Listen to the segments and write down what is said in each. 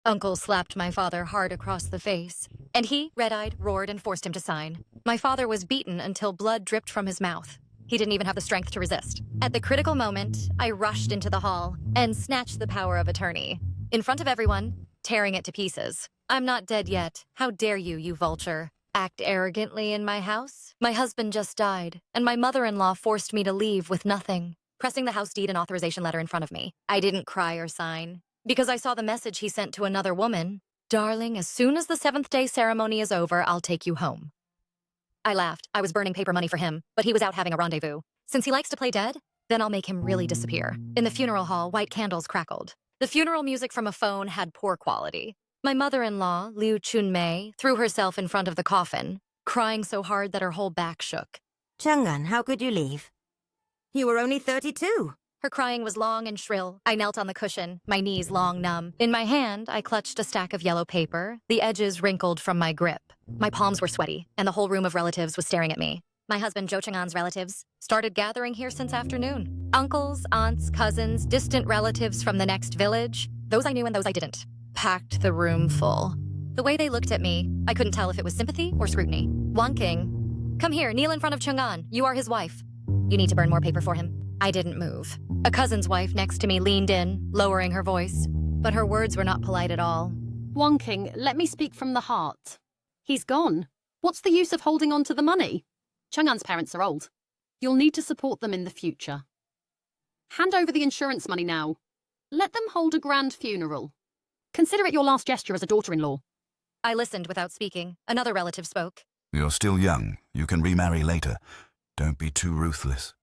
Uncle slapped my father hard across the face, and he, red-eyed, roared and forced him to sign. My father was beaten until blood dripped from his mouth. He didn't even have the strength to resist. At the critical moment, I rushed into the hall and snatched the power of attorney. In front of everyone, tearing it to pieces. I'm not dead yet. How dare you, you vulture? Act arrogantly in my house? My husband just died, and my mother-in-law forced me to leave with nothing. Pressing the house deed and authorization letter in front of me. I didn't cry or sign, because I saw the message he sent to another woman. Darling, as soon as the 7th-day ceremony is over, I'll take you home. I laughed. I was burning paper money for him, but he was out having a rendezvous. Since he likes to play dead, then I'll make him really disappear. In the funeral hall, white candles crackled. The funeral music from a phone had poor quality. My mother-in-law, Liu Chunmei, threw herself in front of the coffin, crying so hard that her whole back shook. Chang'an, how could you leave? You were only 32. Her crying was long and shrill. I knelt on the cushion, my knees long numb. In my hand, I clutched a stack of yellow paper, the edges wrinkled from my grip. My palms were sweaty, and the whole room of relatives was staring at me. My husband Zhou Chang'an's relatives started gathering here since afternoon. Uncles, aunts, cousins, distant relatives from the next village, those I knew and those I didn't, packed the room full. The way they looked at me, I couldn't tell if it was sympathy or scrutiny. Wang King, come here, kneel in front of Chang'an. You are his wife. You need to burn more paper for him. I didn't move. A cousin's wife next to me leaned in, lowering her voice, but her words were not polite at all. Wang King, let me speak from the heart. He's gone. What's the use of holding on to the money? Chang'an's parents are old. You'll need to support them in the future. Hand over the insurance money now. Let them hold a grand funeral. Consider it your last gesture as a daughter-in-law. I listened without speaking. Another relative spoke. You're still young. You can remarry later. Don't be too ruthless.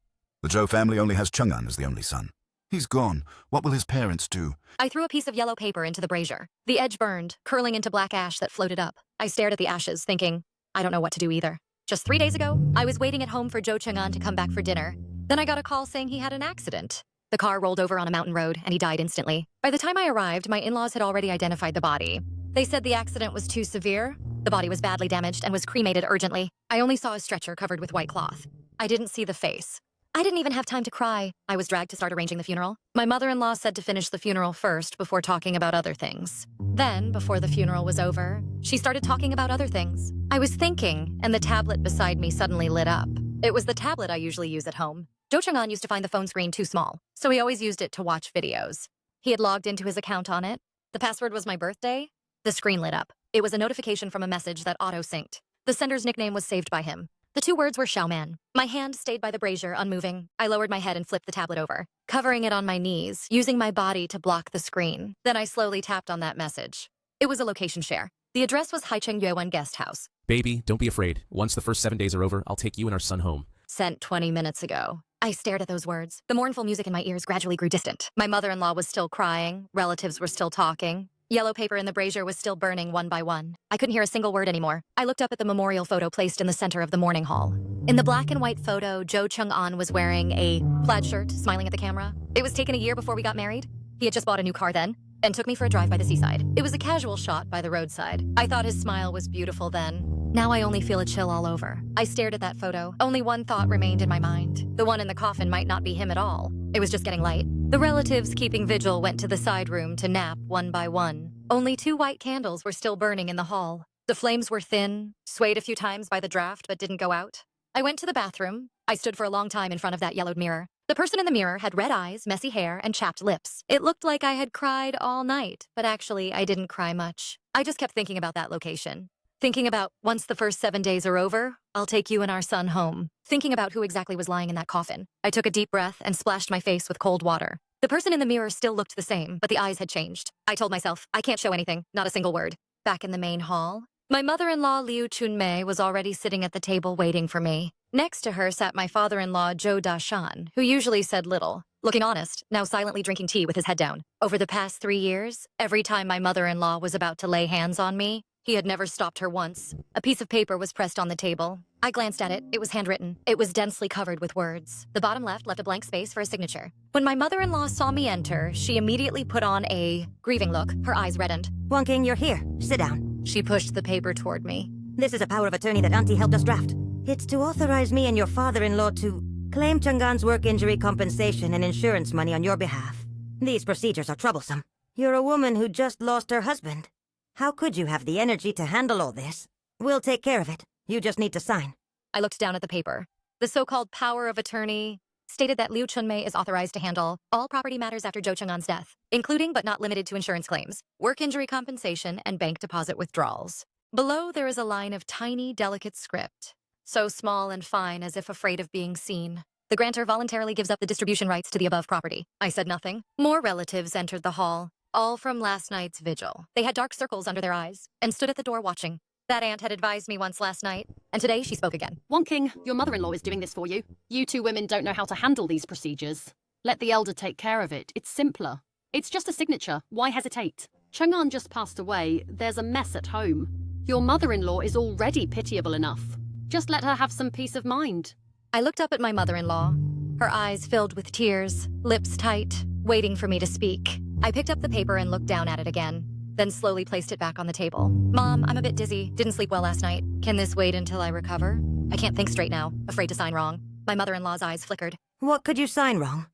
The Zhou family only has Chang'an as the only son. He's gone. What will his parents do? I threw a piece of yellow paper into the brazier. The edge burned, curling into black ash that floated up. I stared at the ashes, thinking, I don't know what to do either. Just 3 days ago, I was waiting at home for Zhou Chang'an to come back for dinner. Then I got a call saying he had an accident. The car rolled over on a mountain road, and he died instantly. By the time I arrived, my in-laws had already identified the body. They said the accident was too severe. The body was badly damaged and was cremated urgently. I only saw a stretcher covered with white cloth. I didn't see the face. I didn't even have time to cry. I was dragged to start arranging the funeral. My mother-in-law said to finish the funeral first before talking about other things. Then, before the funeral was over, she started talking about other things. I was thinking, and the tablet beside me suddenly lit up. It was the tablet I usually use at home. Zhou Chang'an used to find the phone screen too small, so he always used it to watch videos. He had logged into his account on it. The password was my birthday. The screen lit up. It was a notification from a message that auto-synced. The sender's nickname was saved by him. The 2 words were Xiaoman. My hand stayed by the brazier, unmoving. I lowered my head and flipped the tablet over, covering it on my knees, using my body to block the screen. Then I slowly tapped on that message. It was a location share. The address was Haicheng Yuan Guest House. Baby, don't be afraid. Once the first 7 days are over, I'll take you and our son home. Sent 20 minutes ago. I stared at those words. The mournful music in my ears gradually grew distant. My mother-in-law was still crying. Relatives were still talking. Yellow paper in the brazier was still burning one by one. I couldn't hear a single word anymore. I looked up at the memorial photo placed in the center of the mourning hall. In the black and white photo, Zhou Chang'an was wearing a plaid shirt, smiling at the camera. It was taken a year before we got married. He had just bought a new car then, and took me for a drive by the seaside. It was a casual shot by the roadside. I thought his smile was beautiful then. Now I only feel a chill all over. I stared at that photo. Only one thought remained in my mind. The one in the coffin might not be him at all. It was just getting light. The relatives keeping vigil went to the side room to nap one by one. Only 2 white candles were still burning in the hall. The flames were thin, swayed a few times by the draft but didn't go out. I went to the bathroom. I stood for a long time in front of that yellowed mirror. The person in the mirror had red eyes, messy hair, and chapped lips. It looked like I had cried all night, but actually I didn't cry much. I just kept thinking about that location. Thinking about, once the first 7 days are over, I'll take you and our son home. Thinking about who exactly was lying in that coffin. I took a deep breath and splashed my face with cold water. The person in the mirror still looked the same, but the eyes had changed. I told myself, I can't show anything, not a single word. Back in the main hall, my mother-in-law Liu Chunmei was already sitting at the table waiting for me. Next to her sat my father-in-law Zhou Dashan, who usually said little. Looking honest, now silently drinking tea with his head down. Over the past 3 years, every time my mother-in-law was about to lay hands on me, he had never stopped her once. A piece of paper was pressed on the table. I glanced at it. It was handwritten. It was densely covered with words. The bottom left left a blank space for a signature. When my mother-in-law saw me enter, she immediately put on a grieving look. Her eyes reddened. Wang King, you're here. Sit down. She pushed the paper toward me. This is a power of attorney that Auntie helped us draft. It's to authorize me and your father-in-law to claim Chang'an's work injury compensation and insurance money on your behalf. These procedures are troublesome. You're a woman who just lost her husband. How could you have the energy to handle all this? We'll take care of it. You just need to sign. I looked down at the paper. The so-called power of attorney stated that Liu Chunmei is authorized to handle all property matters after Zhou Cheng'an's death, including but not limited to insurance claims, work injury compensation, and bank deposit withdrawals. Below, there is a line of tiny, delicate script, so small and fine as if afraid of being seen. The grantor voluntarily gives up the distribution rights to the above property. I said nothing. More relatives entered the hall, all from last night's vigil. They had dark circles under their eyes and stood at the door watching. That aunt had advised me once last night, and today she spoke again. Wang King, your mother-in-law is doing this for you. You two women don't know how to handle these procedures. Let the elder take care of it. It's simpler. It's just a signature. Why hesitate? Chang'an just passed away. There's a mess at home. Your mother-in-law is already pitiable enough. Just let her have some peace of mind. I looked up at my mother-in-law, her eyes filled with tears, lips tight, waiting for me to speak. I picked up the paper and looked down at it again, then slowly placed it back on the table. Mom, I'm a bit dizzy. Didn't sleep well last night. Can this wait until I recover? I can't think straight now. Afraid to sign wrong. My mother-in-law's eyes flickered. What could you sign wrong?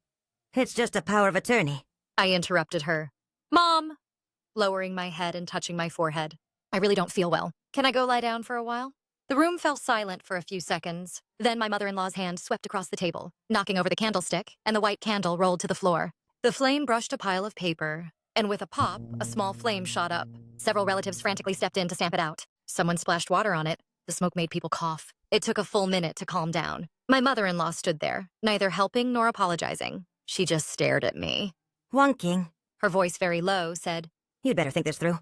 It's just a power of attorney. I interrupted her. Mom! Lowering my head and touching my forehead. I really don't feel well. Can I go lie down for a while? The room fell silent for a few seconds. Then my mother-in-law's hand swept across the table, knocking over the candlestick, and the white candle rolled to the floor. The flame brushed a pile of paper, and with a pop, a small flame shot up. Several relatives frantically stepped in to stamp it out. Someone splashed water on it. The smoke made people cough. It took a full minute to calm down. My mother-in-law stood there, neither helping nor apologizing. She just stared at me. Wang King, Her voice very low said, you'd better think this through.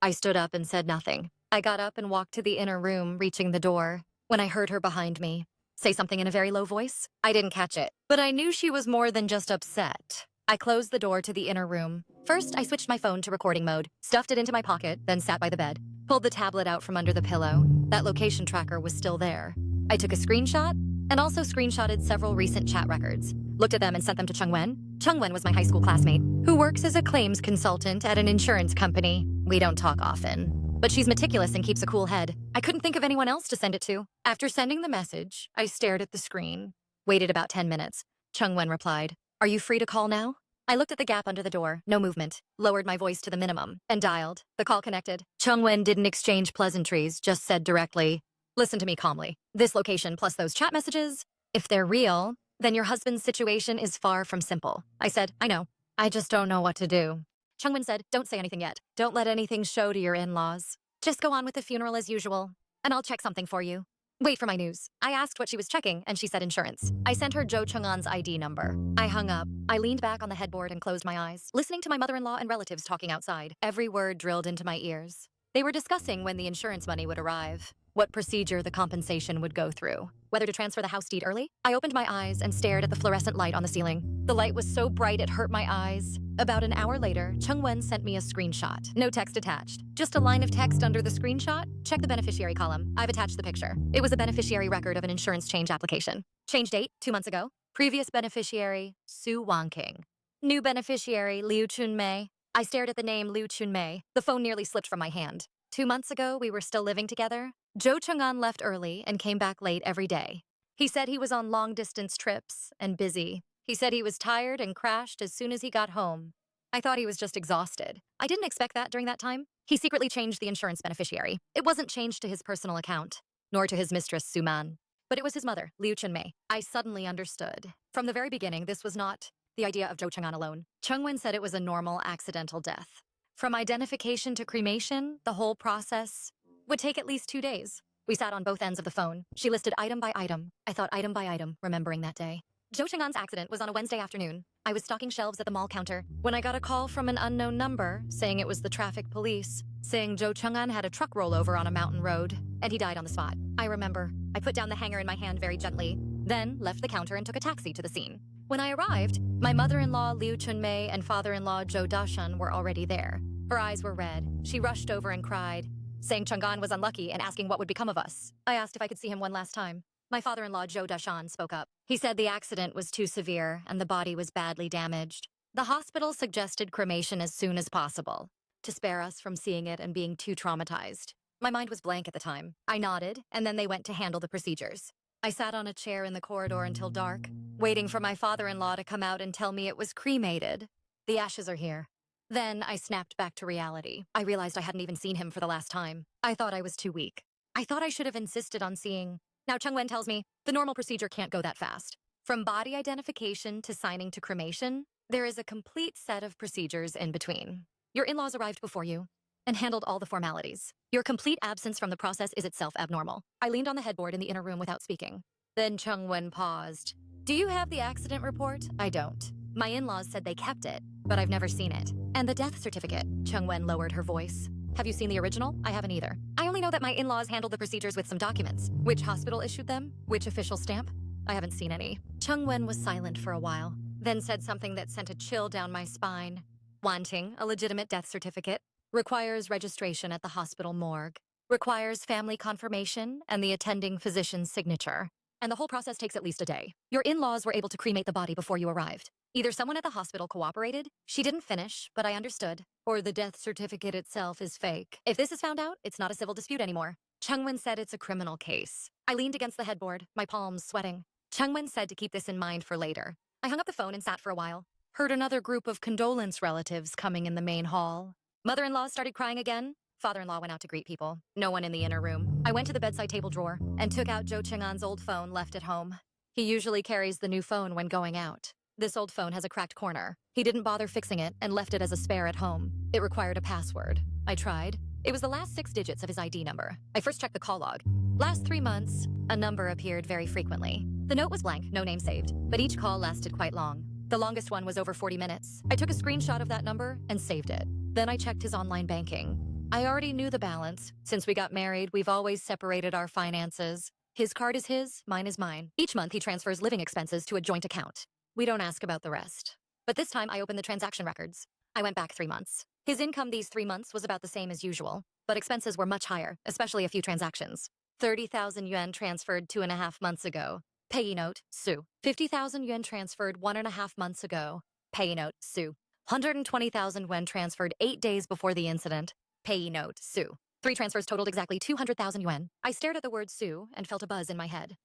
I stood up and said nothing. I got up and walked to the inner room, reaching the door, when I heard her behind me say something in a very low voice. I didn't catch it, but I knew she was more than just upset. I closed the door to the inner room. First, I switched my phone to recording mode, stuffed it into my pocket, then sat by the bed, pulled the tablet out from under the pillow. That location tracker was still there. I took a screenshot and also screenshotted several recent chat records, looked at them and sent them to Cheng Wen. Cheng Wen was my high school classmate, who works as a claims consultant at an insurance company. We don't talk often, but she's meticulous and keeps a cool head. I couldn't think of anyone else to send it to. After sending the message, I stared at the screen, waited about 10 minutes. Cheng Wen replied, "Are you free to call now?" I looked at the gap under the door, no movement, lowered my voice to the minimum, and dialed. The call connected. Cheng Wen didn't exchange pleasantries, just said directly, "Listen to me calmly. This location plus those chat messages, if they're real, then your husband's situation is far from simple." I said, "I know. I just don't know what to do." Cheng Wen said, "Don't say anything yet. Don't let anything show to your in-laws. Just go on with the funeral as usual, and I'll check something for you. Wait for my news." I asked what she was checking, and she said insurance. I sent her Zhou Cheng'an's ID number. I hung up. I leaned back on the headboard and closed my eyes, listening to my mother-in-law and relatives talking outside. Every word drilled into my ears. They were discussing when the insurance money would arrive, what procedure the compensation would go through, whether to transfer the house deed early. I opened my eyes and stared at the fluorescent light on the ceiling. The light was so bright it hurt my eyes. About an hour later, Cheng Wen sent me a screenshot. No text attached. Just a line of text under the screenshot. Check the beneficiary column. I've attached the picture. It was a beneficiary record of an insurance change application. Change date, 2 months ago. Previous beneficiary, Su Wangking. New beneficiary, Liu Chunmei. I stared at the name Liu Chunmei. The phone nearly slipped from my hand. 2 months ago, we were still living together. Zhou Cheng'an left early and came back late every day. He said he was on long-distance trips and busy. He said he was tired and crashed as soon as he got home. I thought he was just exhausted. I didn't expect that during that time. He secretly changed the insurance beneficiary. It wasn't changed to his personal account, nor to his mistress, Suman. But it was his mother, Liu Chunmei. I suddenly understood. From the very beginning, this was not the idea of Zhou Cheng'an alone. Cheng Wen said it was a normal, accidental death. From identification to cremation, the whole process would take at least 2 days. We sat on both ends of the phone. She listed item by item. I thought item by item, remembering that day. Zhou Cheng'an's accident was on a Wednesday afternoon. I was stocking shelves at the mall counter when I got a call from an unknown number saying it was the traffic police, saying Zhou Cheng'an had a truck rollover on a mountain road, and he died on the spot. I remember. I put down the hanger in my hand very gently, then left the counter and took a taxi to the scene. When I arrived, my mother-in-law Liu Chunmei and father-in-law Zhou Dashan were already there. Her eyes were red. She rushed over and cried, saying Cheng'an was unlucky and asking what would become of us. I asked if I could see him one last time. My father-in-law Zhou Dashan spoke up. He said the accident was too severe and the body was badly damaged. The hospital suggested cremation as soon as possible, to spare us from seeing it and being too traumatized. My mind was blank at the time. I nodded, and then they went to handle the procedures. I sat on a chair in the corridor until dark, waiting for my father-in-law to come out and tell me it was cremated. The ashes are here. Then I snapped back to reality. I realized I hadn't even seen him for the last time. I thought I was too weak. I thought I should have insisted on seeing. Now Chungwen tells me the normal procedure can't go that fast. From body identification to signing to cremation, there is a complete set of procedures in between. Your in-laws arrived before you and handled all the formalities. Your complete absence from the process is itself abnormal. I leaned on the headboard in the inner room without speaking. Then Chungwen paused. Do you have the accident report? I don't. My in-laws said they kept it, but I've never seen it. And the death certificate. Chungwen lowered her voice. Have you seen the original? I haven't either. I only know that my in-laws handled the procedures with some documents. Which hospital issued them? Which official stamp? I haven't seen any. Chungwen was silent for a while, then said something that sent a chill down my spine. Wanting a legitimate death certificate requires registration at the hospital morgue, requires family confirmation and the attending physician's signature. And the whole process takes at least a day. Your in-laws were able to cremate the body before you arrived. Either someone at the hospital cooperated, she didn't finish, but I understood, or the death certificate itself is fake. If this is found out, it's not a civil dispute anymore. Chungwen said it's a criminal case. I leaned against the headboard, my palms sweating. Chungwen said to keep this in mind for later. I hung up the phone and sat for a while. Heard another group of condolence relatives coming in the main hall. Mother-in-law started crying again. Father-in-law went out to greet people. No one in the inner room. I went to the bedside table drawer and took out Zhou Cheng'an's old phone left at home. He usually carries the new phone when going out. This old phone has a cracked corner. He didn't bother fixing it and left it as a spare at home. It required a password. I tried. It was the last 6 digits of his ID number. I first checked the call log. Last 3 months, a number appeared very frequently. The note was blank, no name saved, but each call lasted quite long. The longest one was over 40 minutes. I took a screenshot of that number and saved it. Then I checked his online banking. I already knew the balance. Since we got married, we've always separated our finances. His card is his, mine is mine. Each month, he transfers living expenses to a joint account. We don't ask about the rest. But this time, I opened the transaction records. I went back 3 months. His income these 3 months was about the same as usual, but expenses were much higher, especially a few transactions. 30,000 yuan transferred 2.5 months ago. Payee note, Sue. 50,000 yuan transferred 1.5 months ago. Payee note, Sue. 120,000 yuan transferred 8 days before the incident. Payee note, Sue. 3 transfers totaled exactly 200,000 yuan. I stared at the word Sue and felt a buzz in my head.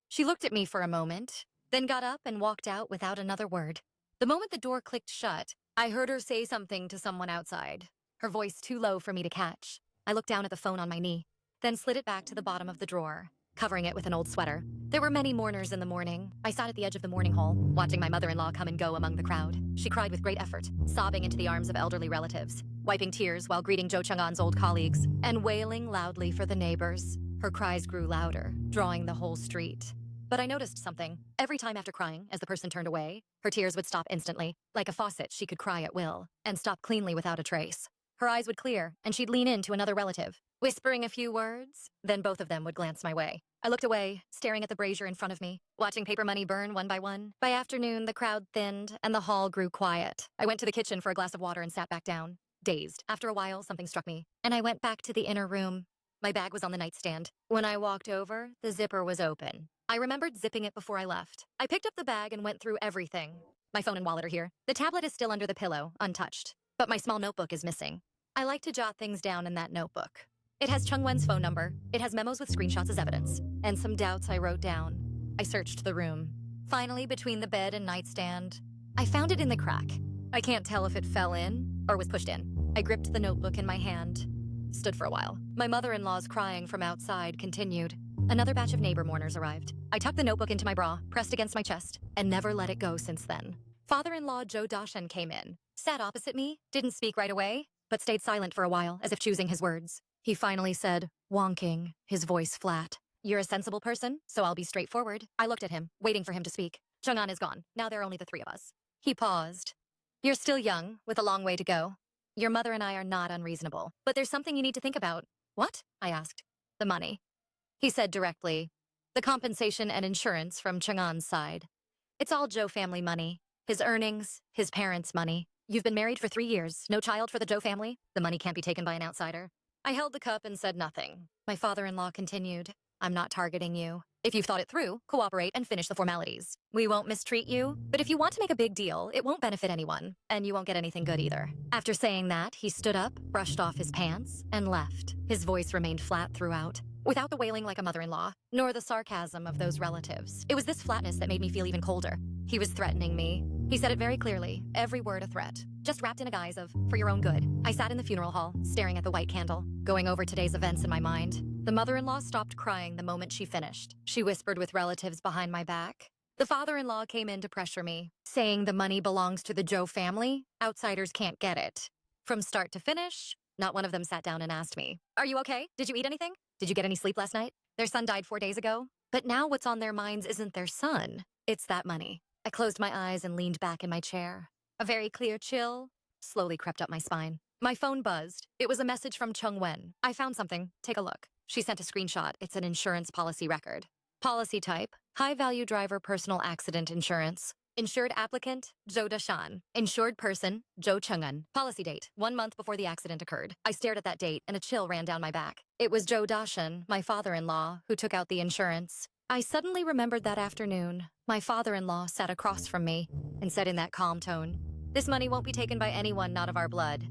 She looked at me for a moment, then got up and walked out without another word. The moment the door clicked shut, I heard her say something to someone outside, her voice too low for me to catch. I looked down at the phone on my knee, then slid it back to the bottom of the drawer, covering it with an old sweater. There were many mourners in the morning. I sat at the edge of the mourning hall, watching my mother-in-law come and go among the crowd. She cried with great effort, sobbing into the arms of elderly relatives, wiping tears while greeting Zhou Cheng'an's old colleagues, and wailing loudly for the neighbors. Her cries grew louder, drawing the whole street. But I noticed something. Every time after crying, as the person turned away, her tears would stop instantly. Like a faucet, she could cry at will, and stop cleanly without a trace. Her eyes would clear, and she'd lean in to another relative, whispering a few words. Then both of them would glance my way. I looked away, staring at the brazier in front of me, watching paper money burn one by one. By afternoon, the crowd thinned, and the hall grew quiet. I went to the kitchen for a glass of water and sat back down, dazed. After a while, something struck me, and I went back to the inner room. My bag was on the nightstand. When I walked over, the zipper was open. I remembered zipping it before I left. I picked up the bag and went through everything. My phone and wallet are here. The tablet is still under the pillow, untouched. But my small notebook is missing. I like to jot things down in that notebook. It has Chungwen's phone number. It has memos with screenshots as evidence. And some doubts I wrote down. I searched the room. Finally, between the bed and nightstand, I found it in the crack. I can't tell if it fell in or was pushed in. I gripped the notebook in my hand. Stood for a while. My mother-in-law's crying from outside continued. Another batch of neighbor mourners arrived. I tucked the notebook into my bra, pressed against my chest, and never let it go since then. Father-in-law Joe Dashan came in, sat opposite me, didn't speak right away, but stayed silent for a while, as if choosing his words. He finally said, wonking, his voice flat. You're a sensible person, so I'll be straightforward. I looked at him, waiting for him to speak. Chang'an is gone. Now there are only the three of us. He paused. You're still young, with a long way to go. Your mother and I are not unreasonable, but there's something you need to think about. What? I asked. The money. He said directly, the compensation and insurance from Chang'an's side. It's all Zhou family money. His earnings, his parents' money. You've been married for 3 years. No child for the Zhou family. The money can't be taken by an outsider. I held the cup and said nothing. My father-in-law continued, I'm not targeting you. If you've thought it through, cooperate and finish the formalities. We won't mistreat you, but if you want to make a big deal, it won't benefit anyone, and you won't get anything good either. After saying that, he stood up, brushed off his pants, and left. His voice remained flat throughout, without the wailing like a mother-in-law, nor the sarcasm of those relatives. It was this flatness that made me feel even colder. He was threatening me. He said it very clearly, every word a threat, just wrapped in a guise of, for your own good. I sat in the funeral hall, staring at the white candle, going over today's events in my mind. The mother-in-law stopped crying the moment she finished. She whispered with relatives behind my back. The father-in-law came in to pressure me, saying the money belongs to the Zhou family. Outsiders can't get it. From start to finish, not one of them sat down and asked me, are you okay? Did you eat anything? Did you get any sleep last night? Their son died 4 days ago. But now what's on their minds isn't their son. It's that money. I closed my eyes and leaned back in my chair. A very clear chill slowly crept up my spine. My phone buzzed. It was a message from Chung Wen. I found something. Take a look. She sent a screenshot. It's an insurance policy record. Policy type, high-value driver personal accident insurance. Insured applicant, Zhou Dashan. Insured person, Zhou Chang'an. Policy date, 1 month before the accident occurred. I stared at that date and a chill ran down my back. It was Zhou Dashan, my father-in-law, who took out the insurance. I suddenly remembered that afternoon. My father-in-law sat across from me and said in that calm tone, this money won't be taken by anyone not of our blood.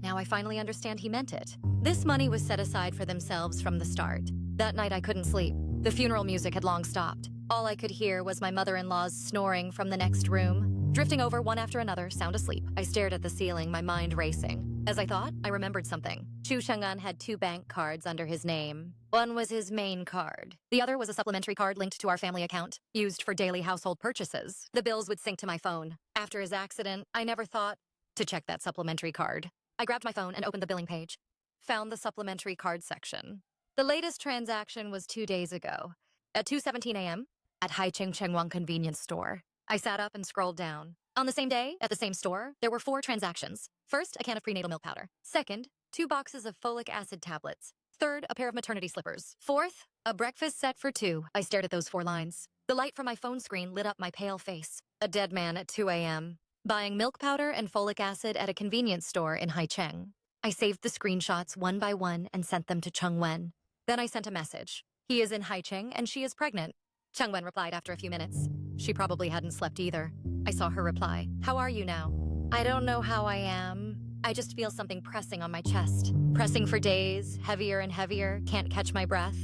Now I finally understand he meant it. This money was set aside for themselves from the start. That night I couldn't sleep. The funeral music had long stopped. All I could hear was my mother-in-law's snoring from the next room. Drifting over one after another, sound asleep. I stared at the ceiling, my mind racing. As I thought, I remembered something. Chu Chang'an had 2 bank cards under his name. One was his main card. The other was a supplementary card linked to our family account, used for daily household purchases. The bills would sync to my phone. After his accident, I never thought to check that supplementary card. I grabbed my phone and opened the billing page. Found the supplementary card section. The latest transaction was 2 days ago, at 2:17 a.m. at Haicheng Chengwang convenience store. I sat up and scrolled down. On the same day, at the same store, there were 4 transactions. First, a can of prenatal milk powder. Second, 2 boxes of folic acid tablets. Third, a pair of maternity slippers. Fourth, a breakfast set for 2. I stared at those 4 lines. The light from my phone screen lit up my pale face. A dead man at 2 a.m. buying milk powder and folic acid at a convenience store in Haicheng. I saved the screenshots one by one and sent them to Chung Wen. Then I sent a message. He is in Haicheng and she is pregnant. Chung Wen replied after a few minutes. She probably hadn't slept either. I saw her reply. How are you now? I don't know how I am. I just feel something pressing on my chest. Pressing for days, heavier and heavier, can't catch my breath.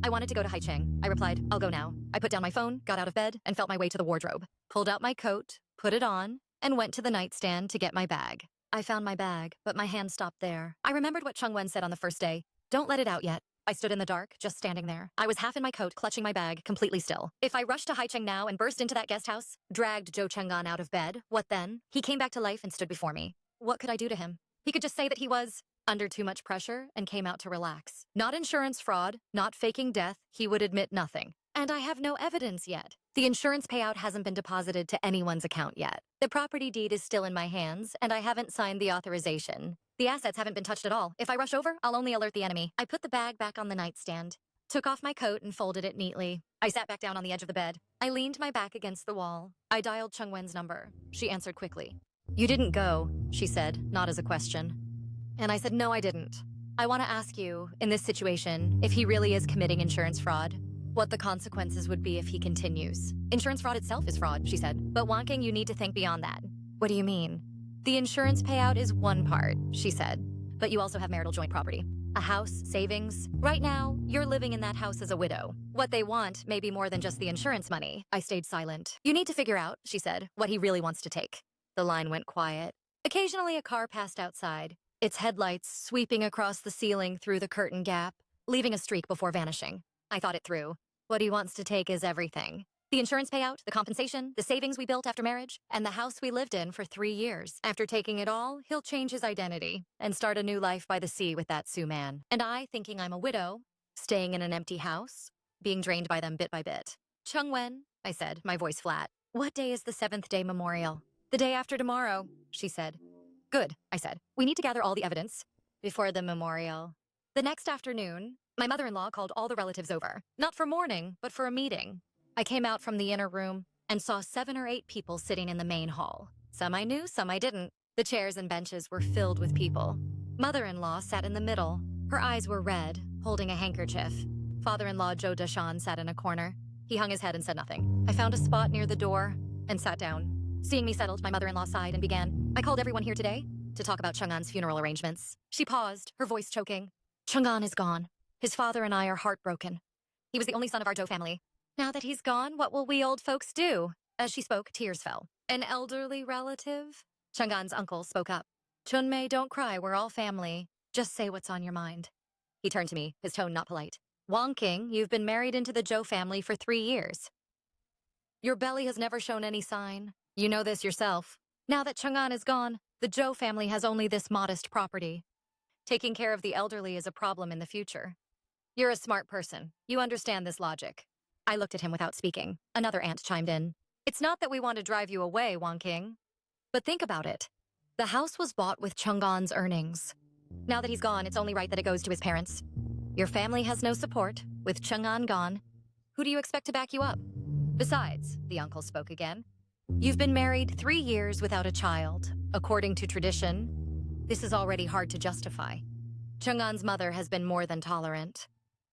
I wanted to go to Haicheng. I replied, I'll go now. I put down my phone, got out of bed, and felt my way to the wardrobe. Pulled out my coat, put it on, and went to the nightstand to get my bag. I found my bag, but my hand stopped there. I remembered what Chung Wen said on the first day. Don't let it out yet. I stood in the dark, just standing there. I was half in my coat, clutching my bag, completely still. If I rushed to Haicheng now and burst into that guest house, dragged Zhou Chang'an out of bed, what then? He came back to life and stood before me. What could I do to him? He could just say that he was under too much pressure and came out to relax. Not insurance fraud, not faking death, he would admit nothing. And I have no evidence yet. The insurance payout hasn't been deposited to anyone's account yet. The property deed is still in my hands, and I haven't signed the authorization. The assets haven't been touched at all. If I rush over, I'll only alert the enemy. I put the bag back on the nightstand, took off my coat and folded it neatly. I sat back down on the edge of the bed. I leaned my back against the wall. I dialed Chung Wen's number. She answered quickly. You didn't go, she said, not as a question. And I said, no, I didn't. I want to ask you, in this situation, if he really is committing insurance fraud, what the consequences would be if he continues. Insurance fraud itself is fraud, she said. But Wonking, you need to think beyond that. What do you mean? The insurance payout is one part, she said. But you also have marital joint property. A house, savings. Right now, you're living in that house as a widow. What they want may be more than just the insurance money. I stayed silent. You need to figure out, she said, what he really wants to take. The line went quiet. Occasionally a car passed outside, its headlights sweeping across the ceiling through the curtain gap, leaving a streak before vanishing. I thought it through. What he wants to take is everything. The insurance payout, the compensation, the savings we built after marriage, and the house we lived in for 3 years. After taking it all, he'll change his identity and start a new life by the sea with that Sioux man. And I, thinking I'm a widow, staying in an empty house, being drained by them bit by bit. Chung-Wen, I said, my voice flat. What day is the 7th day memorial? The day after tomorrow, she said. Good, I said. We need to gather all the evidence before the memorial. The next afternoon, my mother-in-law called all the relatives over. Not for mourning, but for a meeting. I came out from the inner room and saw 7 or 8 people sitting in the main hall. Some I knew, some I didn't. The chairs and benches were filled with people. Mother-in-law sat in the middle. Her eyes were red, holding a handkerchief. Father-in-law Zhou Deshan sat in a corner. He hung his head and said nothing. I found a spot near the door and sat down. Seeing me settled, my mother-in-law sighed and began, I called everyone here today to talk about Chang'an's funeral arrangements. She paused, her voice choking. Chang'an is gone. His father and I are heartbroken. He was the only son of our Zhou family. Now that he's gone, what will we old folks do? As she spoke, tears fell. An elderly relative? Chang'an's uncle spoke up. Chunmei, don't cry, we're all family. Just say what's on your mind. He turned to me, his tone not polite. Wang Qing, you've been married into the Zhou family for 3 years. Your belly has never shown any sign. You know this yourself. Now that Chang'an is gone, the Zhou family has only this modest property. Taking care of the elderly is a problem in the future. You're a smart person. You understand this logic. I looked at him without speaking. Another aunt chimed in. It's not that we want to drive you away, Wang Qing. But think about it. The house was bought with Chang'an's earnings. Now that he's gone, it's only right that it goes to his parents. Your family has no support. With Chang'an gone, who do you expect to back you up? Besides, the uncle spoke again, you've been married 3 years without a child. According to tradition, this is already hard to justify. Chang'an's mother has been more than tolerant.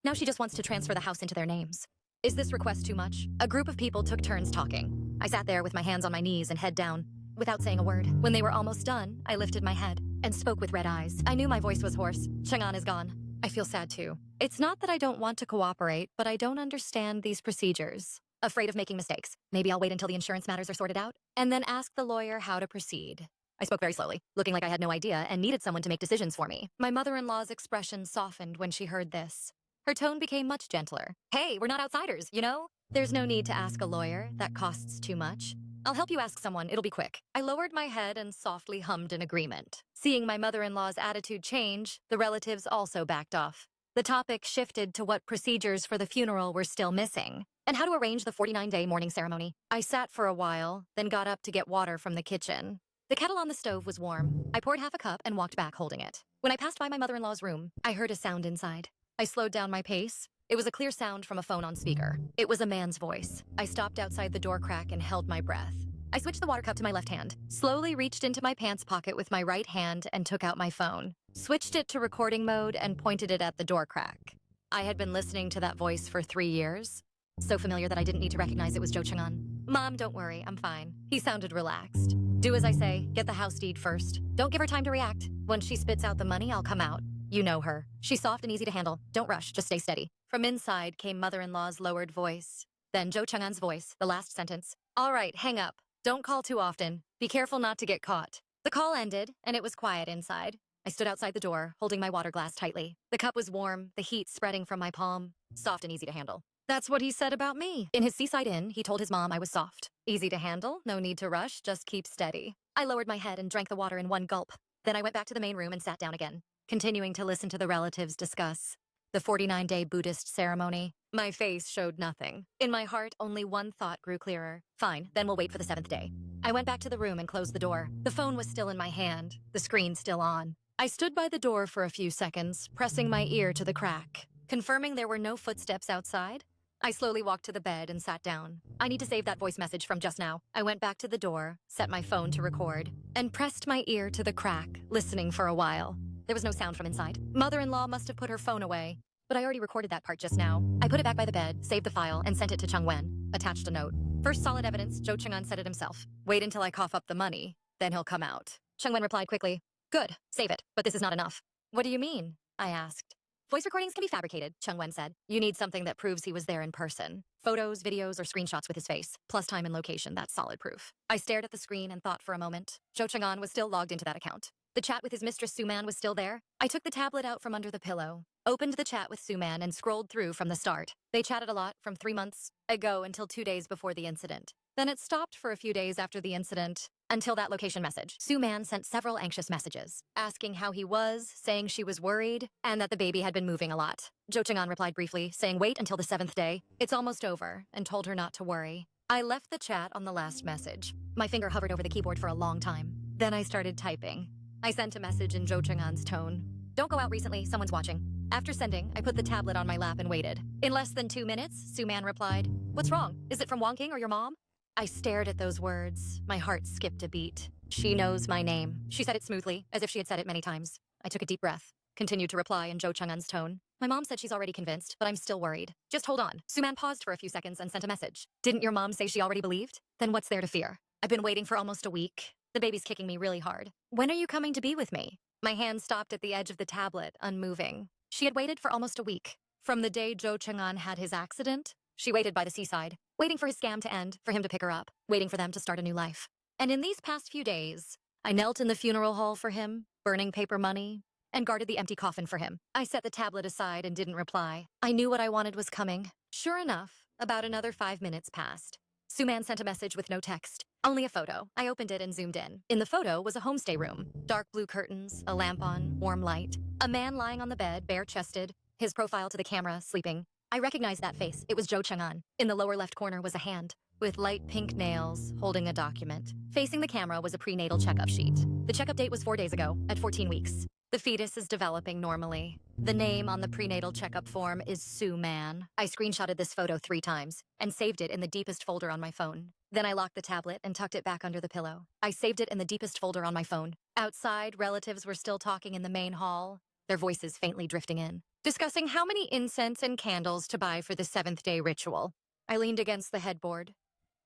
Now she just wants to transfer the house into their names. Is this request too much? A group of people took turns talking. I sat there with my hands on my knees and head down, without saying a word. When they were almost done, I lifted my head and spoke with red eyes. I knew my voice was hoarse. Chang'an is gone. I feel sad too. It's not that I don't want to cooperate, but I don't understand these procedures. Afraid of making mistakes. Maybe I'll wait until the insurance matters are sorted out, and then ask the lawyer how to proceed. I spoke very slowly, looking like I had no idea and needed someone to make decisions for me. My mother-in-law's expression softened when she heard this. Her tone became much gentler. Hey, we're not outsiders, you know? There's no need to ask a lawyer. That costs too much. I'll help you ask someone. It'll be quick. I lowered my head and softly hummed in agreement. Seeing my mother-in-law's attitude change, the relatives also backed off. The topic shifted to what procedures for the funeral were still missing, and how to arrange the 49-day mourning ceremony. I sat for a while, then got up to get water from the kitchen. The kettle on the stove was warm. I poured half a cup and walked back holding it. When I passed by my mother-in-law's room, I heard a sound inside. I slowed down my pace. It was a clear sound from a phone on speaker. It was a man's voice. I stopped outside the door crack and held my breath. I switched the water cup to my left hand, slowly reached into my pants pocket with my right hand and took out my phone, switched it to recording mode and pointed it at the door crack. I had been listening to that voice for 3 years. So familiar that I didn't need to recognize it was Zhou Chang'an. Mom, don't worry, I'm fine. He sounded relaxed. Do as I say, get the house deed first. Don't give her time to react. Once she spits out the money, I'll come out. You know her. She's soft and easy to handle. Don't rush, just stay steady. From inside came mother-in-law's lowered voice. Then Zhou Chang'an's voice, the last sentence. All right, hang up. Don't call too often. Be careful not to get caught. The call ended, and it was quiet inside. I stood outside the door, holding my water glass tightly. The cup was warm, the heat spreading from my palm. Soft and easy to handle. That's what he said about me. In his seaside inn, he told his mom I was soft. Easy to handle, no need to rush, just keep steady. I lowered my head and drank the water in one gulp. Then I went back to the main room and sat down again, continuing to listen to the relatives discuss the 49-day Buddhist ceremony. My face showed nothing. In my heart, only one thought grew clearer. Fine, then we'll wait for the 7th day. I went back to the room and closed the door. The phone was still in my hand, the screen still on. I stood by the door for a few seconds, pressing my ear to the crack. Confirming there were no footsteps outside, I slowly walked to the bed and sat down. I need to save that voice message from just now. I went back to the door, set my phone to record, and pressed my ear to the crack, listening for a while. There was no sound from inside. Mother-in-law must have put her phone away, but I already recorded that part just now. I put it back by the bed, saved the file, and sent it to Chung-Wen. Attached a note. First solid evidence, Zhou Chang'an said it himself. Wait until I cough up the money, then he'll come out. Chung-Wen replied quickly, Good, save it, but this is not enough. What do you mean? I asked. Voice recordings can be fabricated, Chung-Wen said. You need something that proves he was there in person. Photos, videos, or screenshots with his face, plus time and location, that's solid proof. I stared at the screen and thought for a moment. Zhou Chang'an was still logged into that account. The chat with his mistress Suman was still there. I took the tablet out from under the pillow, opened the chat with Suman, and scrolled through from the start. They chatted a lot from 3 months ago until 2 days before the incident. Then it stopped for a few days after the incident, until that location message. Suman sent several anxious messages, asking how he was, saying she was worried, and that the baby had been moving a lot. Jo Chang-an replied briefly, saying wait until the 7th day. It's almost over, and told her not to worry. I left the chat on the last message. My finger hovered over the keyboard for a long time. Then I started typing. I sent a message in Jo Chang-an's tone. Don't go out recently, someone's watching. After sending, I put the tablet on my lap and waited. In less than 2 minutes, Suman replied, What's wrong? Is it from Wong King or your mom? I stared at those words. My heart skipped a beat. She knows my name. She said it smoothly, as if she had said it many times. I took a deep breath, continued to reply in Jo Chang-an's tone. My mom said she's already convinced, but I'm still worried. Just hold on. Suman paused for a few seconds and sent a message. Didn't your mom say she already believed? Then what's there to fear? I've been waiting for almost a week. The baby's kicking me really hard. When are you coming to be with me? My hand stopped at the edge of the tablet, unmoving. She had waited for almost a week. From the day Jo Chang-an had his accident, she waited by the seaside, waiting for his scam to end, for him to pick her up, waiting for them to start a new life. And in these past few days, I knelt in the funeral hall for him, burning paper money, and guarded the empty coffin for him. I set the tablet aside and didn't reply. I knew what I wanted was coming. Sure enough, about another 5 minutes passed. Suman sent a message with no text, only a photo. I opened it and zoomed in. In the photo was a homestay room. Dark blue curtains, a lamp on, warm light. A man lying on the bed, bare-chested, his profile to the camera, sleeping. I recognized that face. It was Jo Chang-an. In the lower left corner was a hand, with light pink nails, holding a document. Facing the camera was a prenatal checkup sheet. The checkup date was 4 days ago, at 14 weeks. The fetus is developing normally. The name on the prenatal checkup form is Suman. I screenshotted this photo 3 times and saved it in the deepest folder on my phone. Then I locked the tablet and tucked it back under the pillow. I saved it in the deepest folder on my phone. Outside, relatives were still talking in the main hall, their voices faintly drifting in, discussing how many incense and candles to buy for the 7th day ritual. I leaned against the headboard,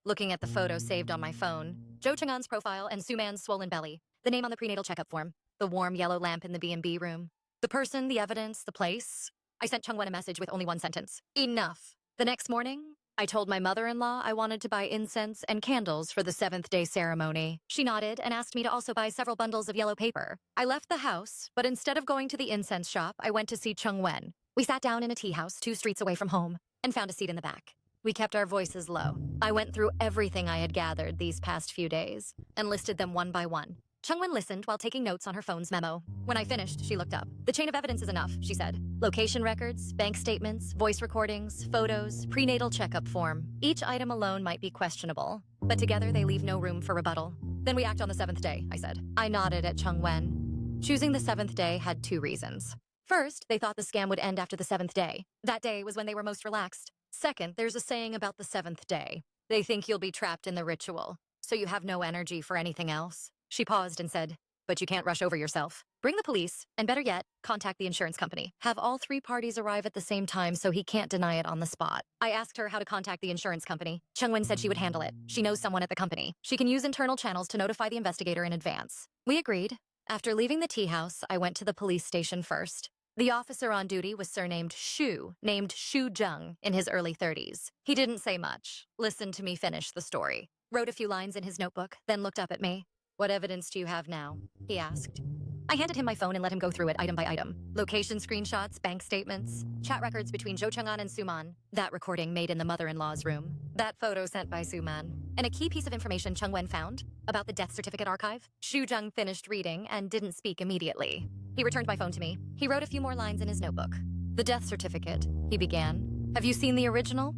looking at the photo saved on my phone, Jo Chang-an's profile and Suman's swollen belly, the name on the prenatal checkup form, the warm yellow lamp in the B&B room, the person, the evidence, the place. I sent Chung-wen a message with only 1 sentence. Enough. The next morning, I told my mother-in-law I wanted to buy incense and candles for the 7th day ceremony. She nodded and asked me to also buy several bundles of yellow paper. I left the house, but instead of going to the incense shop, I went to see Chung-wen. We sat down in a tea house 2 streets away from home and found a seat in the back. We kept our voices low. I went through everything I had gathered these past few days and listed them one by one. Chung-wen listened while taking notes on her phone's memo. When I finished, she looked up. The chain of evidence is enough, she said. Location records, bank statements, voice recordings, photos, prenatal checkup form. Each item alone might be questionable, but together they leave no room for rebuttal. Then we act on the 7th day, I said. I nodded at Chung-wen. Choosing the 7th day had 2 reasons. First, they thought the scam would end after the 7th day. That day was when they were most relaxed. Second, there's a saying about the 7th day. They think you'll be trapped in the ritual, so you have no energy for anything else. She paused and said, but you can't rush over yourself. Bring the police, and better yet, contact the insurance company. Have all 3 parties arrive at the same time so he can't deny it on the spot. I asked her how to contact the insurance company. Chung-wen said she would handle it. She knows someone at the company. She can use internal channels to notify the investigator in advance. We agreed. After leaving the tea house, I went to the police station first. The officer on duty was surnamed Shu, named Shu Jung, in his early 30s. He didn't say much, listened to me finish the story, wrote a few lines in his notebook, then looked up at me. What evidence do you have now? He asked. I handed him my phone and let him go through it item by item. Location screenshots, bank statements, chat records between Jo Chang-an and Suman, that recording made in the mother-in-law's room, that photo sent by Suman, and a key piece of information Chung-wen found about the death certificate archive. Shu Jung finished reading and didn't speak immediately. He returned my phone to me. He wrote a few more lines in his notebook. The death certificate, he began. Have you seen the original?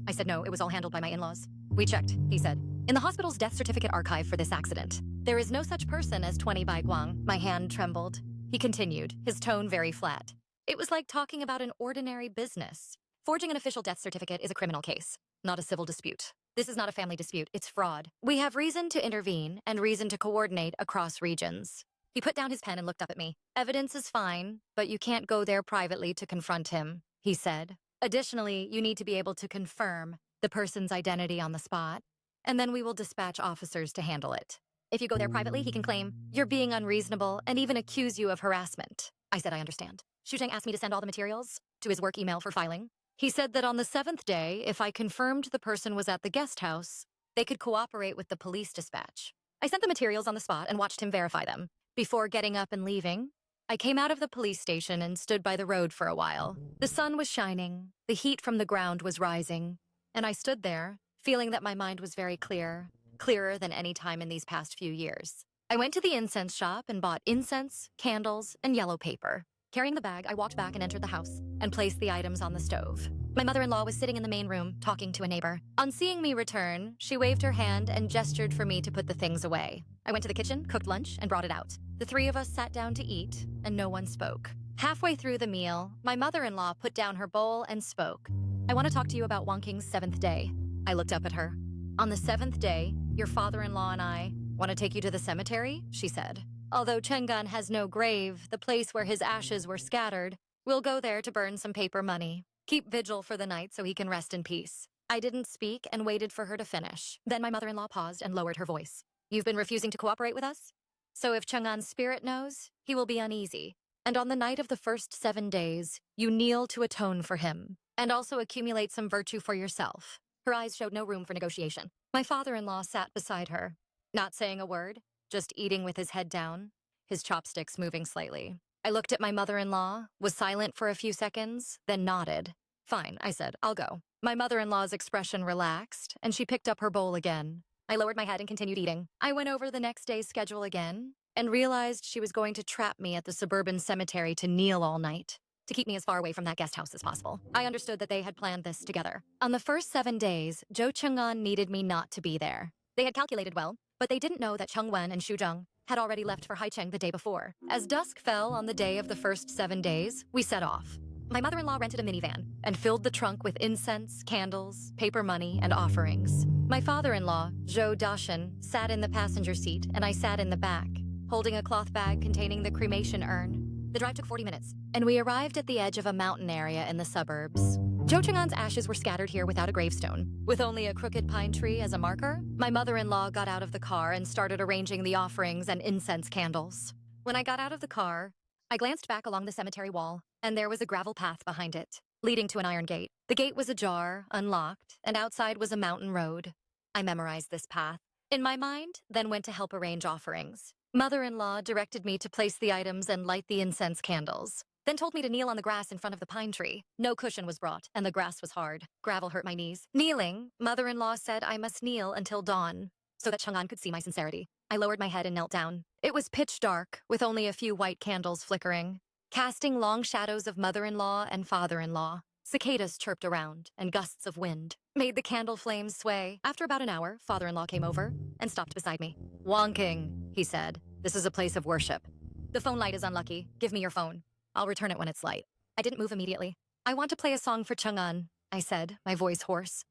I said no, it was all handled by my in-laws. We checked, he said. In the hospital's death certificate archive for this accident, there is no such person as 20 Bai Guang. My hand trembled. He continued, his tone very flat. It was like talking about an ordinary business. Forging an official death certificate is a criminal case, not a civil dispute. This is not a family dispute, it's fraud. We have reason to intervene and reason to coordinate across regions. He put down his pen and looked up at me. Evidence is fine, but you can't go there privately to confront him, he said. Additionally, you need to be able to confirm the person's identity on the spot, and then we will dispatch officers to handle it. If you go there privately, he can claim, you're being unreasonable, and even accuse you of harassment. I said I understand. Shu Jung asked me to send all the materials to his work email for filing. He said that on the 7th day, if I confirmed the person was at the guest house, they could cooperate with the police dispatch. I sent the materials on the spot and watched him verify them. Before getting up and leaving, I came out of the police station and stood by the road for a while. The sun was shining, the heat from the ground was rising, and I stood there, feeling that my mind was very clear, clearer than any time in these past few years. I went to the incense shop and bought incense, candles, and yellow paper. Carrying the bag, I walked back and entered the house and placed the items on the stove. My mother-in-law was sitting in the main room, talking to a neighbor. On seeing me return, she waved her hand and gestured for me to put the things away. I went to the kitchen, cooked lunch, and brought it out. The three of us sat down to eat, and no one spoke. Halfway through the meal, my mother-in-law put down her bowl and spoke. I want to talk to you about Wonking's 7th day. I looked up at her. On the 7th day, your father-in-law and I want to take you to the cemetery, she said. Although Chang'an has no grave, the place where his ashes were scattered, we'll go there to burn some paper money. Keep vigil for the night so he can rest in peace. I didn't speak and waited for her to finish. Then my mother-in-law paused and lowered her voice. You've been refusing to cooperate with us? So if Chang'an's spirit knows, he will be uneasy. And on the night of the first 7 days, you kneel to atone for him, and also accumulate some virtue for yourself. Her eyes showed no room for negotiation. My father-in-law sat beside her, not saying a word, just eating with his head down, his chopsticks moving slightly. I looked at my mother-in-law, was silent for a few seconds, then nodded. Fine, I said, I'll go. My mother-in-law's expression relaxed, and she picked up her bowl again. I lowered my head and continued eating. I went over the next day's schedule again, and realized she was going to trap me at the suburban cemetery to kneel all night, to keep me as far away from that guest house as possible. I understood that they had planned this together. On the first 7 days, Zhou Cheng'an needed me not to be there. They had calculated well, but they didn't know that Cheng Wen and Xu Zheng had already left for Haicheng the day before. As dusk fell on the day of the first 7 days, we set off. My mother-in-law rented a minivan and filled the trunk with incense, candles, paper money, and offerings. My father-in-law, Zhou Dashan, sat in the passenger seat and I sat in the back, holding a cloth bag containing the cremation urn. The drive took 40 minutes, and we arrived at the edge of a mountain area in the suburbs. Zhou Cheng'an's ashes were scattered here without a gravestone. With only a crooked pine tree as a marker, my mother-in-law got out of the car and started arranging the offerings and incense candles. When I got out of the car, I glanced back along the cemetery wall, and there was a gravel path behind it, leading to an iron gate. The gate was ajar, unlocked, and outside was a mountain road. I memorized this path in my mind, then went to help arrange offerings. Mother-in-law directed me to place the items and light the incense candles, then told me to kneel on the grass in front of the pine tree. No cushion was brought, and the grass was hard. Gravel hurt my knees. Kneeling, mother-in-law said I must kneel until dawn, so that Chang'an could see my sincerity. I lowered my head and knelt down. It was pitch dark, with only a few white candles flickering, casting long shadows of mother-in-law and father-in-law. Cicadas chirped around, and gusts of wind made the candle flames sway. After about an hour, father-in-law came over and stopped beside me. Wonking, he said. This is a place of worship. The phone light is unlucky. Give me your phone. I'll return it when it's light. I didn't move immediately. I want to play a song for Chang'an, I said, my voice hoarse.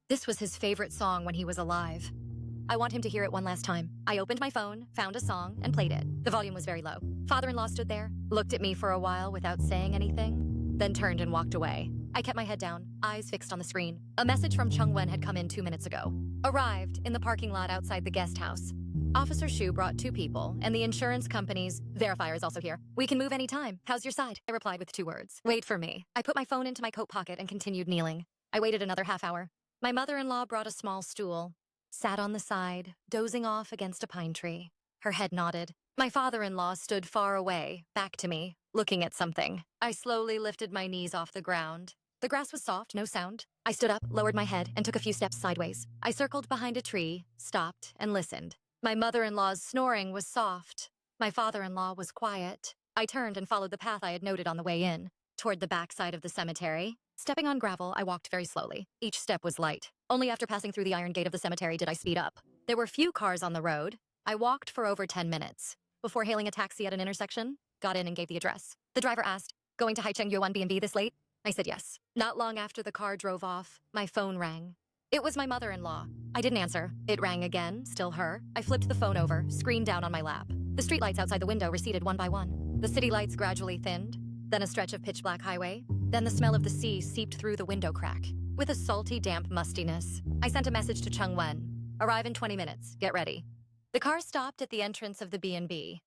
This was his favorite song when he was alive. I want him to hear it one last time. I opened my phone, found a song, and played it. The volume was very low. Father-in-law stood there, looked at me for a while without saying anything, then turned and walked away. I kept my head down, eyes fixed on the screen. A message from Cheng Wen had come in 2 minutes ago. Arrived in the parking lot outside the guest house. Officer Xu brought 2 people, and the insurance company's verifier is also here. We can move any time. How's your side? I replied with 2 words. Wait for me. I put my phone into my coat pocket and continued kneeling. I waited another half hour. My mother-in-law brought a small stool, sat on the side, dozing off against a pine tree. Her head nodded. My father-in-law stood far away, back to me, looking at something. I slowly lifted my knees off the ground. The grass was soft, no sound. I stood up, lowered my head, and took a few steps sideways. I circled behind a tree, stopped, and listened. My mother-in-law's snoring was soft. My father-in-law was quiet. I turned and followed the path I had noted on the way in, toward the back side of the cemetery. Stepping on gravel, I walked very slowly. Each step was light. Only after passing through the iron gate of the cemetery did I speed up. There were few cars on the road. I walked for over 10 minutes. Before hailing a taxi at an intersection, got in and gave the address. The driver asked, "Going to Haicheng Yuan B&B this late?" I said yes. Not long after the car drove off, my phone rang. It was my mother-in-law. I didn't answer. It rang again, still her. I flipped the phone over, screen down on my lap. The streetlights outside the window receded one by one. The city lights gradually thinned, then a stretch of pitch-black highway, then the smell of the sea seeped through the window crack. With a salty, damp mustiness, I sent a message to Cheng Wen. Arrive in 20 minutes. Get ready. The car stopped at the entrance of the B&B.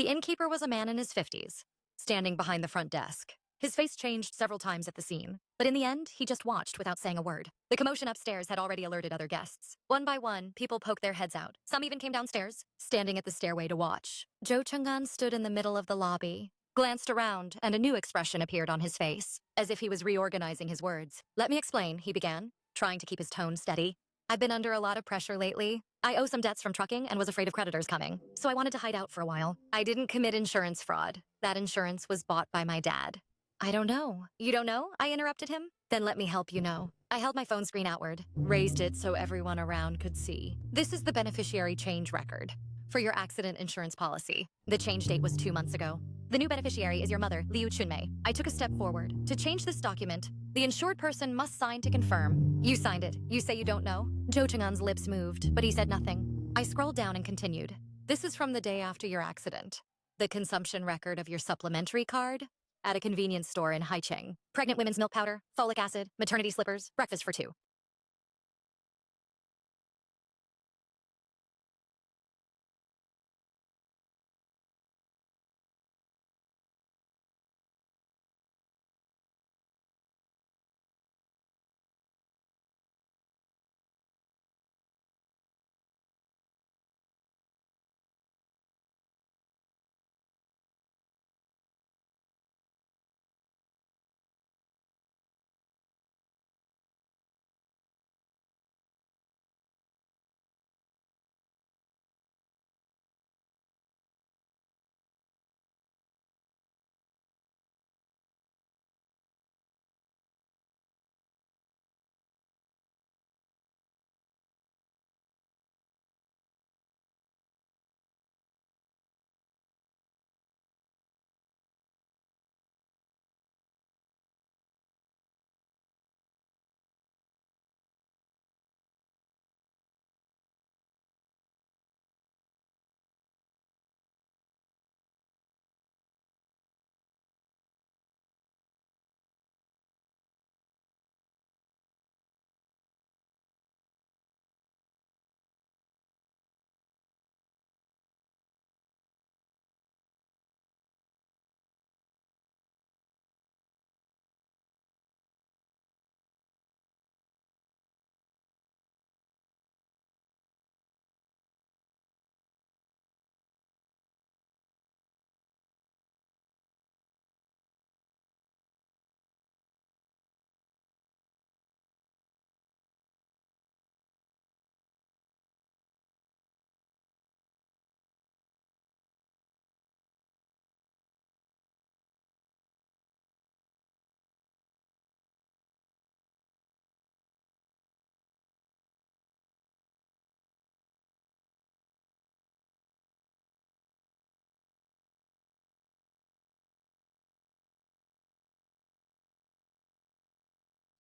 The innkeeper was a man in his 50s, standing behind the front desk. His face changed several times at the scene, but in the end, he just watched without saying a word. The commotion upstairs had already alerted other guests. One by one, people poked their heads out. Some even came downstairs, standing at the stairway to watch. Jo Chang-an stood in the middle of the lobby, glanced around, and a new expression appeared on his face, as if he was reorganizing his words. "Let me explain," he began, trying to keep his tone steady. "I've been under a lot of pressure lately. I owe some debts from trucking and was afraid of creditors coming, so I wanted to hide out for a while. I didn't commit insurance fraud. That insurance was bought by my dad." "I don't know." "You don't know?" I interrupted him. "Then let me help you know." I held my phone screen outward, raised it so everyone around could see. "This is the beneficiary change record for your accident insurance policy. The change date was 2 months ago. The new beneficiary is your mother, Liu Chunmei. I took a step forward. To change this document, the insured person must sign to confirm." "You signed it. You say you don't know?" Jo Chang-an's lips moved, but he said nothing. I scrolled down and continued. "This is from the day after your accident. The consumption record of your supplementary card at a convenience store in Haicheng. Pregnant women's milk powder, folic acid, maternity slippers, breakfast for 2.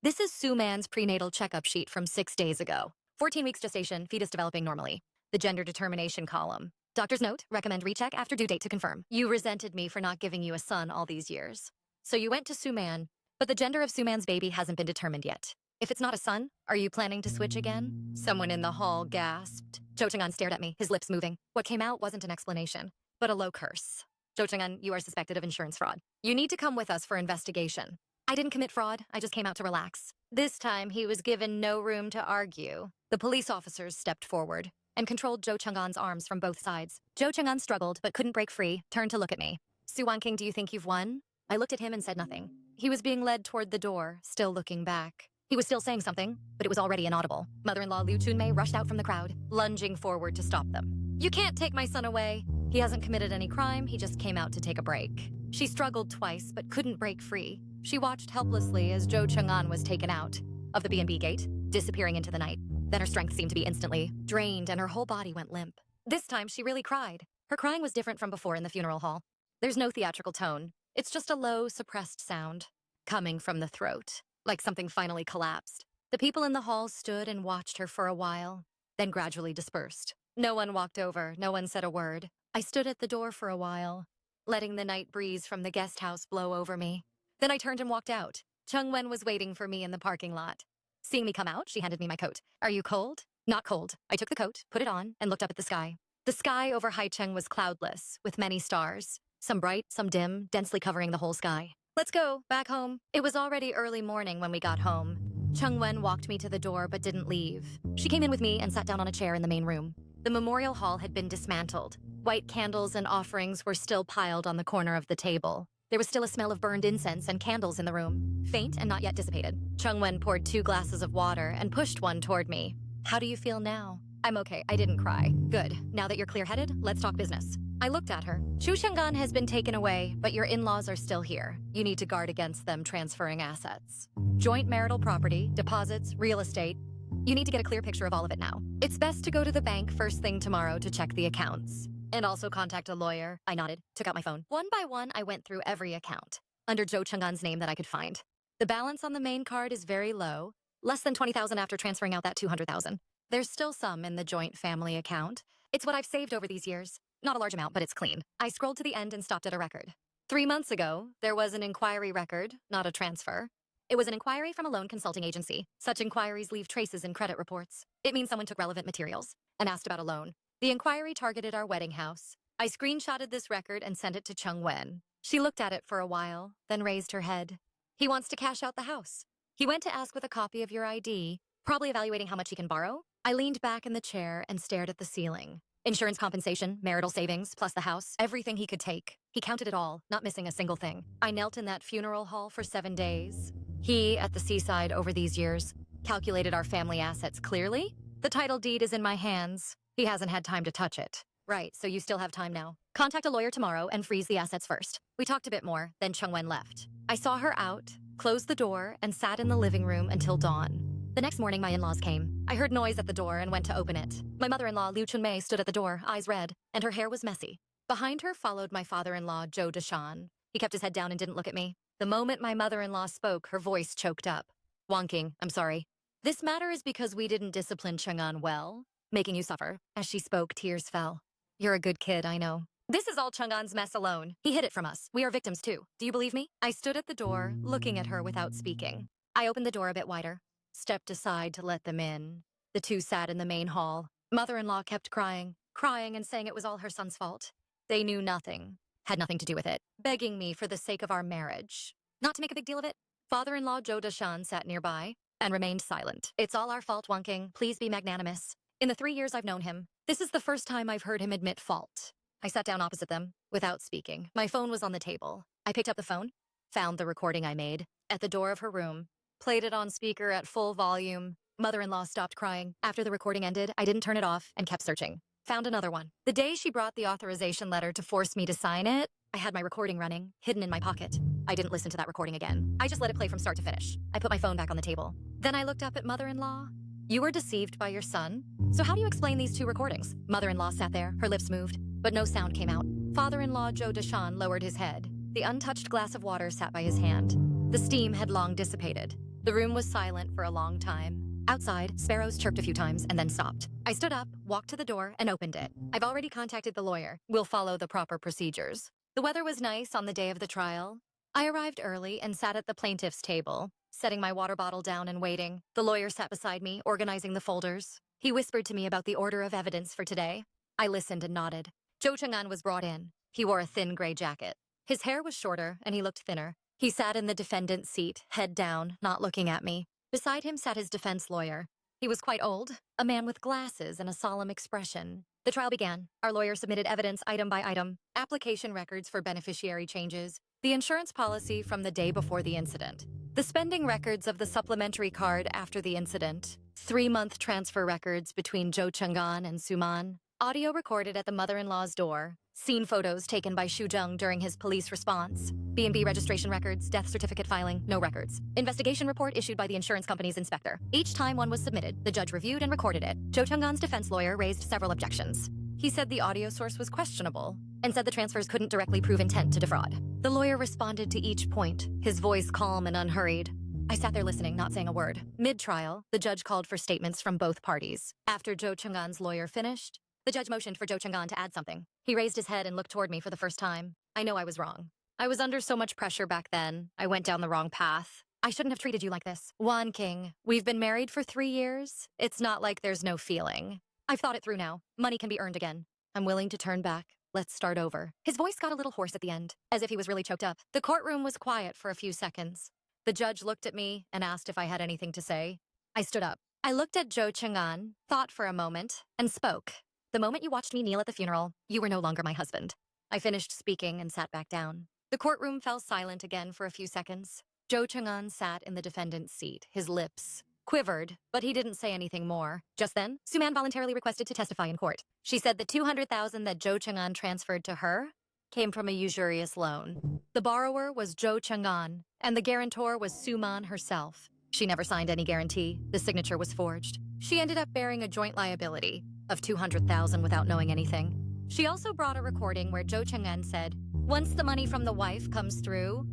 This is Sue Man's prenatal checkup sheet from 6 days ago. 14 weeks gestation, fetus developing normally. The gender determination column. Doctor's note, recommend recheck after due date to confirm. You resented me for not giving you a son all these years. So you went to Sue Man, but the gender of Sue Man's baby hasn't been determined yet. If it's not a son, are you planning to switch again? Someone in the hall gasped. Jo Chang-an stared at me, his lips moving. What came out wasn't an explanation, but a low curse. Jo Chang-an, you are suspected of insurance fraud. You need to come with us for investigation. I didn't commit fraud, I just came out to relax. This time, he was given no room to argue. The police officers stepped forward and controlled Jo Chang-an's arms from both sides. Jo Chang-an struggled but couldn't break free, turned to look at me. "Sue Wan-king, do you think you've won?" I looked at him and said nothing. He was being led toward the door, still looking back. He was still saying something, but it was already inaudible. Mother-in-law Liu Chunmei rushed out from the crowd, lunging forward to stop them. "You can't take my son away. He hasn't committed any crime, he just came out to take a break." She struggled twice, but couldn't break free. She watched helplessly as Jo Chang-an was taken out of the B&B gate, disappearing into the night. Then her strength seemed to be instantly drained and her whole body went limp. This time she really cried. Her crying was different from before in the funeral hall. There's no theatrical tone. It's just a low, suppressed sound coming from the throat, like something finally collapsed. The people in the hall stood and watched her for a while, then gradually dispersed. No one walked over, no one said a word. I stood at the door for a while, letting the night breeze from the guest house blow over me. Then I turned and walked out. Chung Wen was waiting for me in the parking lot. Seeing me come out, she handed me my coat. "Are you cold?" "Not cold." I took the coat, put it on, and looked up at the sky. The sky over Haicheng was cloudless, with many stars, some bright, some dim, densely covering the whole sky. Let's go, back home. It was already early morning when we got home. Cheng Wen walked me to the door but didn't leave. She came in with me and sat down on a chair in the main room. The memorial hall had been dismantled. White candles and offerings were still piled on the corner of the table. There was still a smell of burned incense and candles in the room, faint and not yet dissipated. Cheng Wen poured 2 glasses of water and pushed one toward me. How do you feel now? I'm okay, I didn't cry. Good, now that you're clear-headed, let's talk business. I looked at her. Chu Shenggan has been taken away, but your in-laws are still here. You need to guard against them transferring assets. Joint marital property, deposits, real estate. You need to get a clear picture of all of it now. It's best to go to the bank first thing tomorrow to check the accounts. And also contact a lawyer. I nodded, took out my phone. One by one, I went through every account, under Zhou Chenggan's name that I could find. The balance on the main card is very low, less than 20,000 after transferring out that 200,000. There's still some in the joint family account. It's what I've saved over these years. Not a large amount, but it's clean. I scrolled to the end and stopped at a record. 3 months ago, there was an inquiry record, not a transfer. It was an inquiry from a loan consulting agency. Such inquiries leave traces in credit reports. It means someone took relevant materials and asked about a loan. The inquiry targeted our wedding house. I screenshotted this record and sent it to Cheng Wen. She looked at it for a while, then raised her head. He wants to cash out the house. He went to ask with a copy of your ID, probably evaluating how much he can borrow. I leaned back in the chair and stared at the ceiling. Insurance compensation, marital savings, plus the house, everything he could take. He counted it all, not missing a single thing. I knelt in that funeral hall for 7 days. He, at the seaside over these years, calculated our family assets clearly. The title deed is in my hands. He hasn't had time to touch it. Right, so you still have time now. Contact a lawyer tomorrow and freeze the assets first. We talked a bit more, then Cheng Wen left. I saw her out, closed the door, and sat in the living room until dawn. The next morning, my in-laws came. I heard noise at the door and went to open it. My mother-in-law, Liu Chunmei, stood at the door, eyes red, and her hair was messy. Behind her followed my father-in-law, Zhou Deshan. He kept his head down and didn't look at me. The moment my mother-in-law spoke, her voice choked up. Wang Qing, I'm sorry. This matter is because we didn't discipline Chang'an well, making you suffer. As she spoke, tears fell. You're a good kid, I know. This is all Chang'an's mess alone. He hid it from us. We are victims too. Do you believe me? I stood at the door, looking at her without speaking. I opened the door a bit wider, stepped aside to let them in. The two sat in the main hall. Mother-in-law kept crying and saying it was all her son's fault. They knew nothing, had nothing to do with it, begging me for the sake of our marriage. Not to make a big deal of it, father-in-law Zhou Deshan sat nearby and remained silent. It's all our fault, Wang Qing. Please be magnanimous. In the 3 years I've known him, this is the first time I've heard him admit fault. I sat down opposite them, without speaking. My phone was on the table. I picked up the phone, found the recording I made, at the door of her room, played it on speaker at full volume. Mother-in-law stopped crying. After the recording ended, I didn't turn it off and kept searching. Found another one. The day she brought the authorization letter to force me to sign it, I had my recording running, hidden in my pocket. I didn't listen to that recording again. I just let it play from start to finish. I put my phone back on the table. Then I looked up at mother-in-law. You were deceived by your son? So how do you explain these 2 recordings? Mother-in-law sat there, her lips moved, but no sound came out. Father-in-law Zhou Deshan lowered his head. The untouched glass of water sat by his hand. The steam had long dissipated. The room was silent for a long time. Outside, sparrows chirped a few times and then stopped. I stood up, walked to the door, and opened it. I've already contacted the lawyer. We'll follow the proper procedures. The weather was nice on the day of the trial. I arrived early and sat at the plaintiff's table, setting my water bottle down and waiting. The lawyer sat beside me, organizing the folders. He whispered to me about the order of evidence for today. I listened and nodded. Zhou Cheng'an was brought in. He wore a thin gray jacket. His hair was shorter, and he looked thinner. He sat in the defendant's seat, head down, not looking at me. Beside him sat his defense lawyer. He was quite old, a man with glasses and a solemn expression. The trial began. Our lawyer submitted evidence item by item, application records for beneficiary changes, the insurance policy from the day before the incident, the spending records of the supplementary card after the incident, 3-month transfer records between Zhou Cheng'an and Suman, audio recorded at the mother-in-law's door, scene photos taken by Xu Zheng during his police response, B&B registration records, death certificate filing, no records. Investigation report issued by the insurance company's inspector. Each time one was submitted, the judge reviewed and recorded it. Zhou Cheng'an's defense lawyer raised several objections. He said the audio source was questionable and said the transfers couldn't directly prove intent to defraud. The lawyer responded to each point, his voice calm and unhurried. I sat there listening, not saying a word. Mid-trial, the judge called for statements from both parties. After Zhou Cheng'an's lawyer finished, the judge motioned for Zhou Cheng'an to add something. He raised his head and looked toward me for the first time. I know I was wrong. I was under so much pressure back then. I went down the wrong path. I shouldn't have treated you like this. Wang Qing, we've been married for 3 years. It's not like there's no feeling. I've thought it through now. Money can be earned again. I'm willing to turn back. Let's start over. His voice got a little hoarse at the end, as if he was really choked up. The courtroom was quiet for a few seconds. The judge looked at me and asked if I had anything to say. I stood up. I looked at Zhou Cheng'an, thought for a moment, and spoke. The moment you watched me kneel at the funeral, you were no longer my husband. I finished speaking and sat back down. The courtroom fell silent again for a few seconds. Zhou Cheng'an sat in the defendant's seat, his lips quivered, but he didn't say anything more. Just then, Suman voluntarily requested to testify in court. She said the $200,000 that Zhou Cheng'an transferred to her came from a usurious loan. The borrower was Zhou Cheng'an, and the guarantor was Suman herself. She never signed any guarantee. The signature was forged. She ended up bearing a joint liability of $200,000 without knowing anything. She also brought a recording where Zhou Cheng'an said, "Once the money from the wife comes through,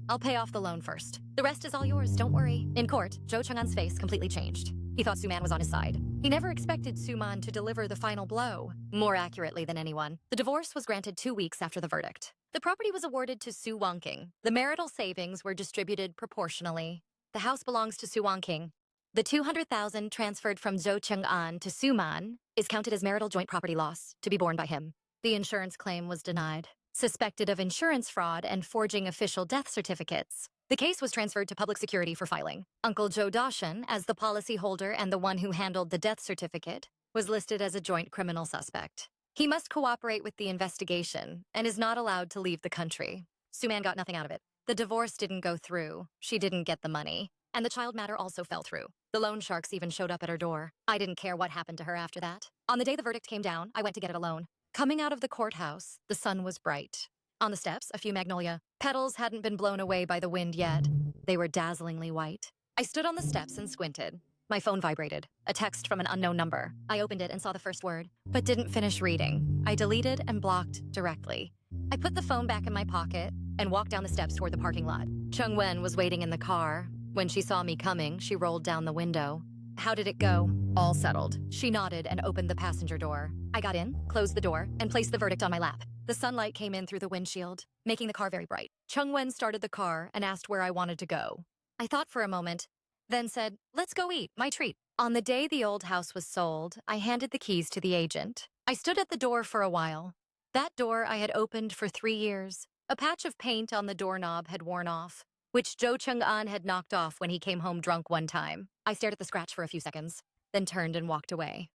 I'll pay off the loan first. The rest is all yours, don't worry." In court, Zhou Cheng'an's face completely changed. He thought Suman was on his side. He never expected Suman to deliver the final blow. More accurately than anyone, the divorce was granted 2 weeks after the verdict. The property was awarded to Su Wangking. The marital savings were distributed proportionally. The house belongs to Su Wangking. The $200,000 transferred from Zhou Cheng'an to Suman is counted as marital joint property loss to be borne by him. The insurance claim was denied. Suspected of insurance fraud and forging official death certificates, the case was transferred to public security for filing. Uncle Zhou Dashan, as the policyholder and the one who handled the death certificate, was listed as a joint criminal suspect. He must cooperate with the investigation and is not allowed to leave the country. Suman got nothing out of it. The divorce didn't go through. She didn't get the money. And the child matter also fell through. The loan sharks even showed up at her door. I didn't care what happened to her after that. On the day the verdict came down, I went to get it alone. Coming out of the courthouse, the sun was bright. On the steps, a few magnolia petals hadn't been blown away by the wind yet. They were dazzlingly white. I stood on the steps and squinted. My phone vibrated. A text from an unknown number. I opened it and saw the first word, but didn't finish reading. I deleted and blocked directly. I put the phone back in my pocket and walked down the steps toward the parking lot. Chung Wen was waiting in the car. When she saw me coming, she rolled down the window. "How did it go?" "All settled." She nodded and opened the passenger door. I got in, closed the door, and placed the verdict on my lap. The sunlight came in through the windshield, making the car very bright. Chung Wen started the car and asked where I wanted to go. I thought for a moment, then said, "Let's go eat, my treat." On the day the old house was sold, I handed the keys to the agent. I stood at the door for a while. That door I had opened for 3 years. A patch of paint on the doorknob had worn off, which Zhou Cheng'an had knocked off when he came home drunk one time. I stared at the scratch for a few seconds, then turned and walked away.